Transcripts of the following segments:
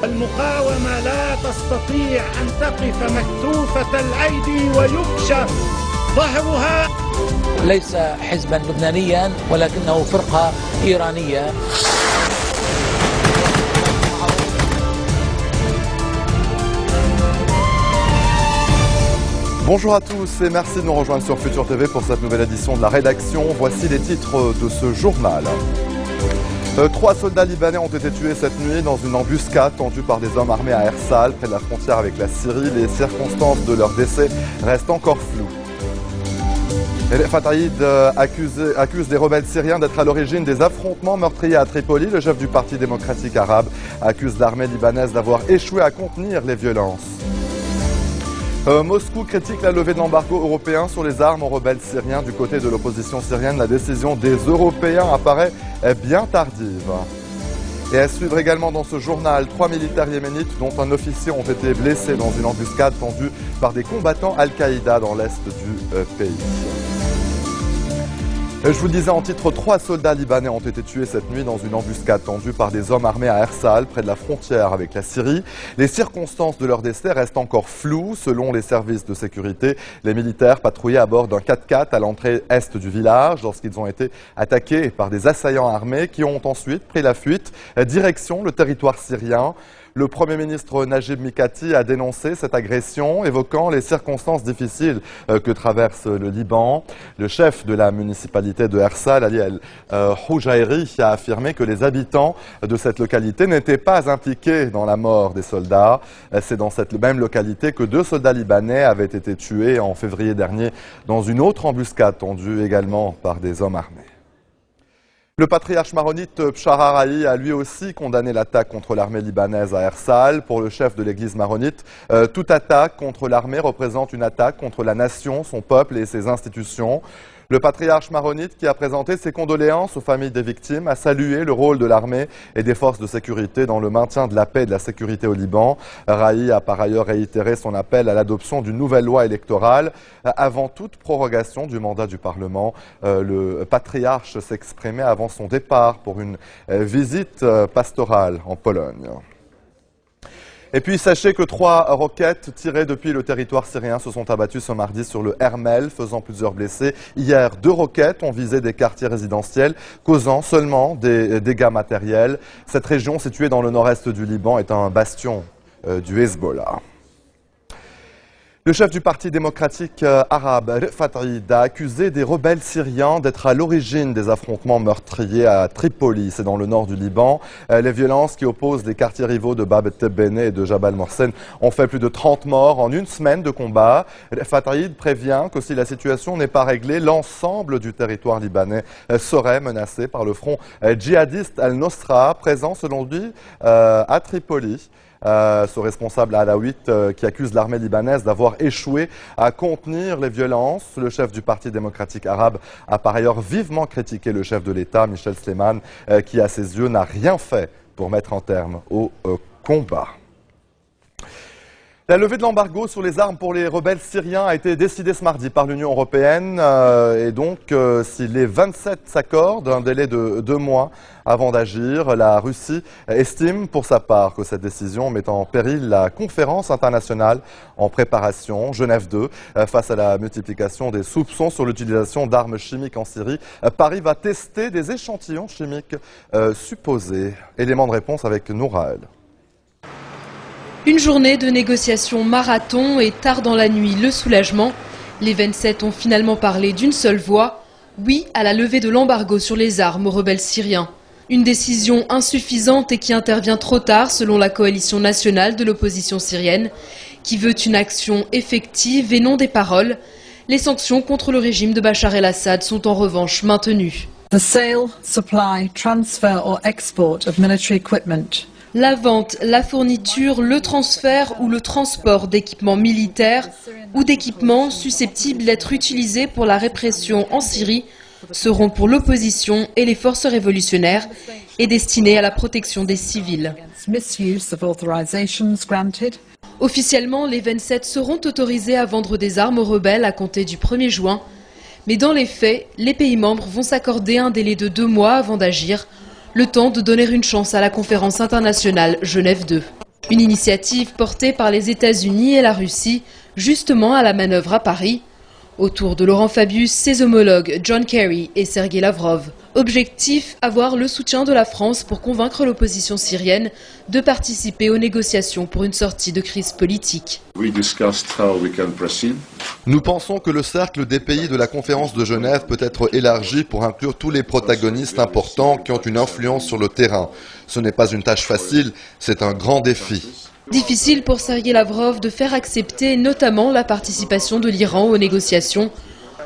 المقاومة لا تستطيع أن تقف مكتوفة الأيدي ويكشف ظهرها. ليس حزبا لبنانيا ولكنه فرقة إيرانية. Bonjour à tous et merci de nous rejoindre sur Futur TV pour cette nouvelle édition de la rédaction. Voici les titres de ce journal. 3 soldats libanais ont été tués cette nuit dans une embuscade tendue par des hommes armés à Ersal, près de la frontière avec la Syrie. Les circonstances de leur décès restent encore floues. Fatah accuse les rebelles syriens d'être à l'origine des affrontements meurtriers à Tripoli. Le chef du Parti démocratique arabe accuse l'armée libanaise d'avoir échoué à contenir les violences. Moscou critique la levée de l'embargo européen sur les armes aux rebelles syriens. Du côté de l'opposition syrienne, la décision des Européens apparaît bien tardive. Et à suivre également dans ce journal, 3 militaires yéménites dont un officier ont été blessés dans une embuscade tendue par des combattants Al-Qaïda dans l'est du pays. Je vous le disais en titre, 3 soldats libanais ont été tués cette nuit dans une embuscade tendue par des hommes armés à Ersal, près de la frontière avec la Syrie. Les circonstances de leur décès restent encore floues. Selon les services de sécurité, les militaires patrouillaient à bord d'un 4x4 à l'entrée est du village lorsqu'ils ont été attaqués par des assaillants armés qui ont ensuite pris la fuite direction le territoire syrien. Le Premier ministre Najib Mikati a dénoncé cette agression, évoquant les circonstances difficiles que traverse le Liban. Le chef de la municipalité de Ersal, Ali El-Houjairi, a affirmé que les habitants de cette localité n'étaient pas impliqués dans la mort des soldats. C'est dans cette même localité que 2 soldats libanais avaient été tués en février dernier dans une autre embuscade tendue également par des hommes armés. Le patriarche maronite Bshara Rahi a lui aussi condamné l'attaque contre l'armée libanaise à Ersal. Pour le chef de l'église maronite, toute attaque contre l'armée représente une attaque contre la nation, son peuple et ses institutions. Le patriarche maronite, qui a présenté ses condoléances aux familles des victimes, a salué le rôle de l'armée et des forces de sécurité dans le maintien de la paix et de la sécurité au Liban. Rahi a par ailleurs réitéré son appel à l'adoption d'une nouvelle loi électorale avant toute prorogation du mandat du Parlement. Le patriarche s'exprimait avant son départ pour une visite pastorale en Pologne. Et puis sachez que 3 roquettes tirées depuis le territoire syrien se sont abattues ce mardi sur le Hermel, faisant plusieurs blessés. Hier, 2 roquettes ont visé des quartiers résidentiels, causant seulement des dégâts matériels. Cette région, située dans le nord-est du Liban, est un bastion du Hezbollah. Le chef du Parti démocratique arabe, Fatah, a accusé des rebelles syriens d'être à l'origine des affrontements meurtriers à Tripoli, c'est dans le nord du Liban. Les violences qui opposent les quartiers rivaux de Bab el-Tebene et de Jabal Morsen ont fait plus de 30 morts en une semaine de combat. Fatah prévient que si la situation n'est pas réglée, l'ensemble du territoire libanais serait menacé par le front djihadiste Al-Nosra, présent selon lui à Tripoli. Ce responsable alawite qui accuse l'armée libanaise d'avoir échoué à contenir les violences. Le chef du Parti démocratique arabe a par ailleurs vivement critiqué le chef de l'État, Michel Sleiman, qui à ses yeux n'a rien fait pour mettre un terme au combat. La levée de l'embargo sur les armes pour les rebelles syriens a été décidée ce mardi par l'Union européenne et donc si les 27 s'accordent, un délai de 2 mois avant d'agir, la Russie estime pour sa part que cette décision met en péril la conférence internationale en préparation, Genève 2, face à la multiplication des soupçons sur l'utilisation d'armes chimiques en Syrie. Paris va tester des échantillons chimiques supposés. Élément de réponse avec Nouraël. Une journée de négociations marathon et tard dans la nuit, le soulagement. Les 27 ont finalement parlé d'une seule voix. Oui à la levée de l'embargo sur les armes aux rebelles syriens. Une décision insuffisante et qui intervient trop tard selon la coalition nationale de l'opposition syrienne, qui veut une action effective et non des paroles. Les sanctions contre le régime de Bachar el-Assad sont en revanche maintenues. The sale, supply, transfer or export of military equipment. La vente, la fourniture, le transfert ou le transport d'équipements militaires ou d'équipements susceptibles d'être utilisés pour la répression en Syrie seront pour l'opposition et les forces révolutionnaires et destinés à la protection des civils. Officiellement, les 27 seront autorisés à vendre des armes aux rebelles à compter du 1er juin. Mais dans les faits, les pays membres vont s'accorder un délai de 2 mois avant d'agir, le temps de donner une chance à la conférence internationale Genève 2. Une initiative portée par les États-Unis et la Russie, justement à la manœuvre à Paris. Autour de Laurent Fabius, ses homologues John Kerry et Sergei Lavrov. Objectif, avoir le soutien de la France pour convaincre l'opposition syrienne de participer aux négociations pour une sortie de crise politique. Nous pensons que le cercle des pays de la conférence de Genève peut être élargi pour inclure tous les protagonistes importants qui ont une influence sur le terrain. Ce n'est pas une tâche facile, c'est un grand défi. Difficile pour Sergei Lavrov de faire accepter notamment la participation de l'Iran aux négociations.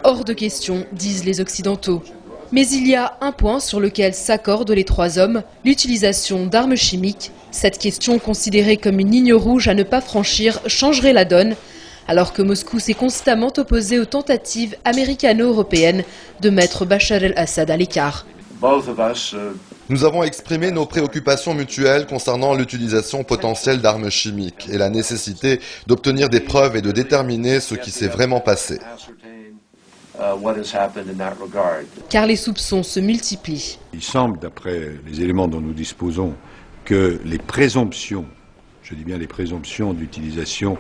Hors de question, disent les Occidentaux. Mais il y a un point sur lequel s'accordent les trois hommes, l'utilisation d'armes chimiques. Cette question, considérée comme une ligne rouge à ne pas franchir, changerait la donne, alors que Moscou s'est constamment opposé aux tentatives américano-européennes de mettre Bachar el-Assad à l'écart. Nous avons exprimé nos préoccupations mutuelles concernant l'utilisation potentielle d'armes chimiques et la nécessité d'obtenir des preuves et de déterminer ce qui s'est vraiment passé. Car les soupçons se multiplient. Il semble, d'après les éléments dont nous disposons, que les présomptions, je dis bien les présomptions d'utilisation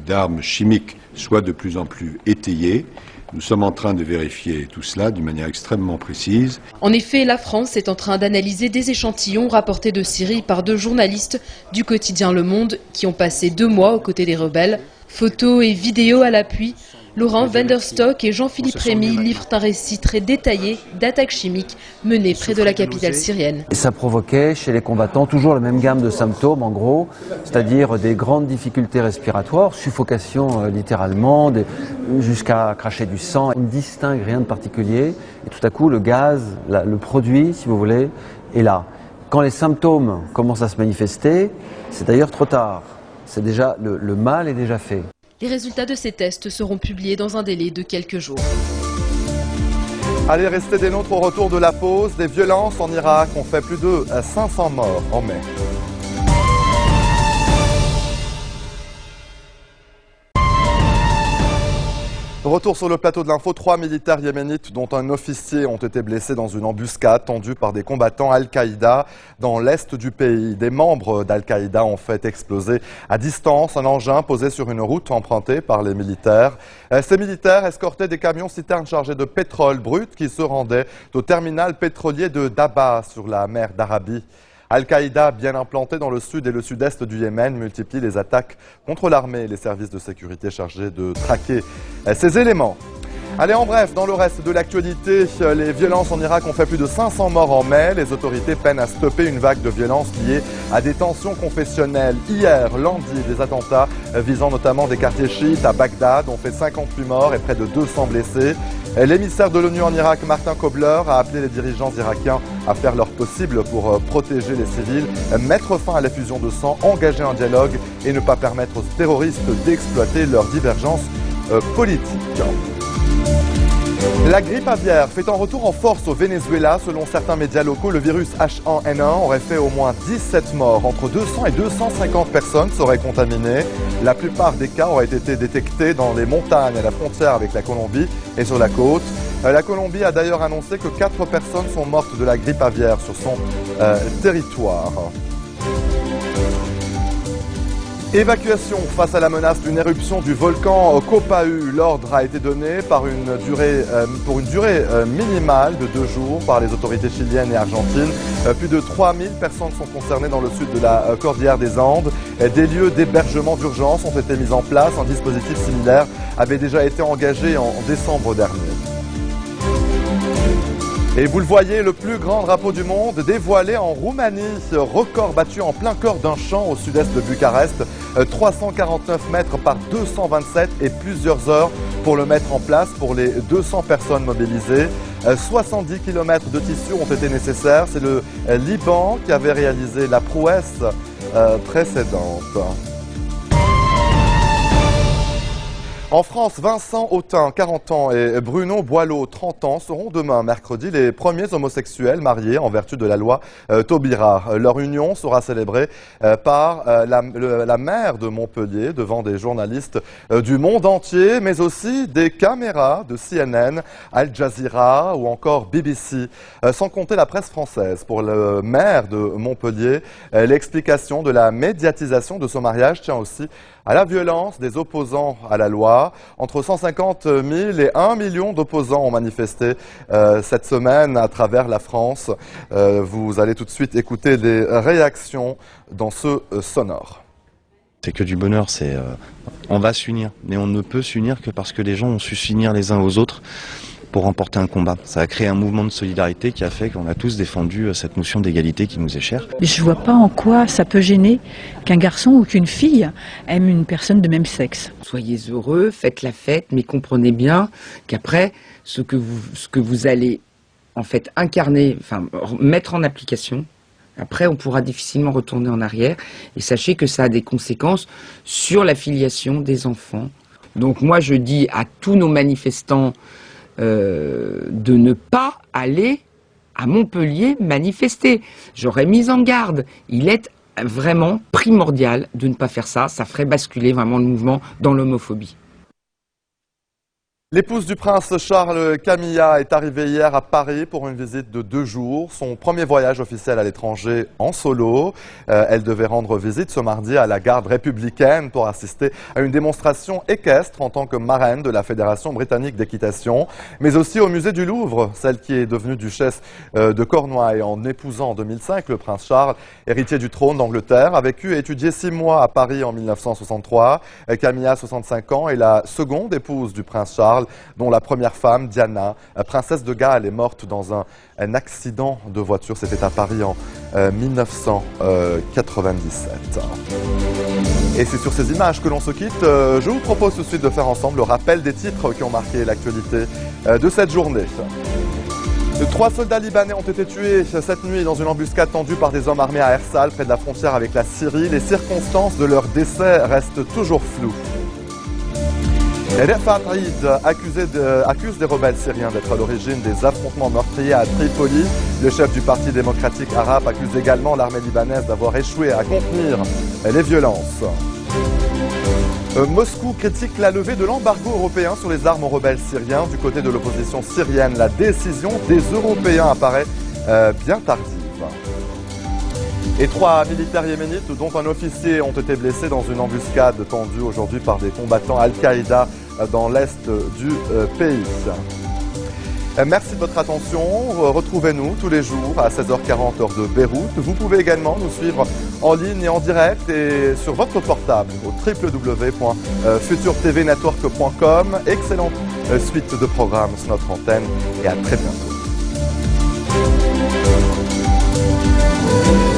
d'armes chimiques soient de plus en plus étayées. Nous sommes en train de vérifier tout cela d'une manière extrêmement précise. En effet, la France est en train d'analyser des échantillons rapportés de Syrie par 2 journalistes du quotidien Le Monde qui ont passé 2 mois aux côtés des rebelles. Photos et vidéos à l'appui, Laurent van der Stok et Jean-Philippe Rémy livrent un récit très détaillé d'attaques chimiques menées près de la capitale syrienne. Et ça provoquait chez les combattants toujours la même gamme de symptômes en gros, c'est-à-dire des grandes difficultés respiratoires, suffocation littéralement, jusqu'à cracher du sang. On ne distingue rien de particulier et tout à coup le gaz, le produit si vous voulez, est là. Quand les symptômes commencent à se manifester, c'est d'ailleurs trop tard. C'est déjà, le mal est déjà fait. Les résultats de ces tests seront publiés dans un délai de quelques jours. Allez, restez des nôtres au retour de la pause. Des violences en Irak ont fait plus de 500 morts en mai. Retour sur le plateau de l'info, 3 militaires yéménites dont un officier ont été blessés dans une embuscade tendue par des combattants Al-Qaïda dans l'est du pays. Des membres d'Al-Qaïda ont fait exploser à distance un engin posé sur une route empruntée par les militaires. Ces militaires escortaient des camions citernes chargés de pétrole brut qui se rendaient au terminal pétrolier de Daba sur la mer d'Arabie. Al-Qaïda, bien implanté dans le sud et le sud-est du Yémen, multiplie les attaques contre l'armée et les services de sécurité chargés de traquer ces éléments. Allez, en bref, dans le reste de l'actualité, les violences en Irak ont fait plus de 500 morts en mai. Les autorités peinent à stopper une vague de violences liée à des tensions confessionnelles. Hier, lundi, des attentats visant notamment des quartiers chiites à Bagdad ont fait 58 morts et près de 200 blessés. L'émissaire de l'ONU en Irak, Martin Kobler, a appelé les dirigeants irakiens à faire leur possible pour protéger les civils, mettre fin à l'effusion de sang, engager un dialogue et ne pas permettre aux terroristes d'exploiter leurs divergences politiques. La grippe aviaire fait un retour en force au Venezuela. Selon certains médias locaux, le virus H1N1 aurait fait au moins 17 morts. Entre 200 et 250 personnes seraient contaminées. La plupart des cas auraient été détectés dans les montagnes à la frontière avec la Colombie et sur la côte. La Colombie a d'ailleurs annoncé que 4 personnes sont mortes de la grippe aviaire sur son territoire. Évacuation face à la menace d'une éruption du volcan Copaú. L'ordre a été donné pour une durée minimale de 2 jours par les autorités chiliennes et argentines. Plus de 3000 personnes sont concernées dans le sud de la cordillère des Andes. Des lieux d'hébergement d'urgence ont été mis en place. Un dispositif similaire avait déjà été engagé en décembre dernier. Et vous le voyez, le plus grand drapeau du monde dévoilé en Roumanie. Record battu en plein cœur d'un champ au sud-est de Bucarest. 349 mètres par 227 et plusieurs heures pour le mettre en place pour les 200 personnes mobilisées. 70 km de tissu ont été nécessaires. C'est le Liban qui avait réalisé la prouesse précédente. En France, Vincent Autain, 40 ans, et Bruno Boileau, 30 ans, seront demain, mercredi, les premiers homosexuels mariés en vertu de la loi Taubira. Leur union sera célébrée par la maire de Montpellier devant des journalistes du monde entier, mais aussi des caméras de CNN, Al Jazeera ou encore BBC, sans compter la presse française. Pour le maire de Montpellier, l'explication de la médiatisation de ce mariage tient aussi à la violence des opposants à la loi. Entre 150 000 et 1 million d'opposants ont manifesté cette semaine à travers la France. Vous allez tout de suite écouter des réactions dans ce sonore. C'est que du bonheur, on va s'unir, mais on ne peut s'unir que parce que les gens ont su s'unir les uns aux autres pour remporter un combat. Ça a créé un mouvement de solidarité qui a fait qu'on a tous défendu cette notion d'égalité qui nous est chère. Je vois pas en quoi ça peut gêner qu'un garçon ou qu'une fille aime une personne de même sexe. Soyez heureux, faites la fête, mais comprenez bien qu'après, ce que vous allez en fait incarner, enfin mettre en application, après on pourra difficilement retourner en arrière. Et sachez que ça a des conséquences sur la filiation des enfants. Donc moi je dis à tous nos manifestants de ne pas aller à Montpellier manifester. J'aurais mis en garde. Il est vraiment primordial de ne pas faire ça. Ça ferait basculer vraiment le mouvement dans l'homophobie. L'épouse du prince Charles, Camilla, est arrivée hier à Paris pour une visite de 2 jours. Son premier voyage officiel à l'étranger en solo. Elle devait rendre visite ce mardi à la garde républicaine pour assister à une démonstration équestre en tant que marraine de la Fédération britannique d'équitation, mais aussi au musée du Louvre, celle qui est devenue duchesse de Cornouailles en épousant en 2005 le prince Charles, héritier du trône d'Angleterre, a vécu et étudié 6 mois à Paris en 1963. Camilla, 65 ans, est la seconde épouse du prince Charles, dont la première femme, Diana, princesse de Galles, est morte dans un accident de voiture. C'était à Paris en 1997. Et c'est sur ces images que l'on se quitte. Je vous propose tout de suite de faire ensemble le rappel des titres qui ont marqué l'actualité de cette journée. 3 soldats libanais ont été tués cette nuit dans une embuscade tendue par des hommes armés à Ersal, près de la frontière avec la Syrie. Les circonstances de leur décès restent toujours floues. Rafat Aïd accuse les rebelles syriens d'être à l'origine des affrontements meurtriers à Tripoli. Le chef du Parti démocratique arabe accuse également l'armée libanaise d'avoir échoué à contenir les violences. Moscou critique la levée de l'embargo européen sur les armes aux rebelles syriens. Du côté de l'opposition syrienne, la décision des Européens apparaît bien tardive. Et 3 militaires yéménites, dont un officier, ont été blessés dans une embuscade tendue aujourd'hui par des combattants Al-Qaïda dans l'est du pays. Merci de votre attention. Retrouvez-nous tous les jours à 16h40 heure de Beyrouth. Vous pouvez également nous suivre en ligne et en direct et sur votre portable au www.futurtvnetwork.com. Excellente suite de programmes sur notre antenne et à très bientôt.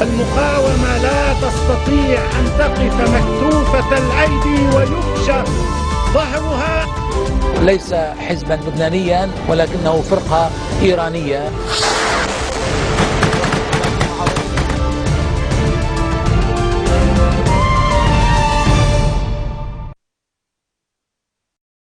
المقاومة لا تستطيع أن تقف مكتوفة الأيدي ويكشف ظهرها. ليس حزبا لبنانيا ولكنه فرقة إيرانية.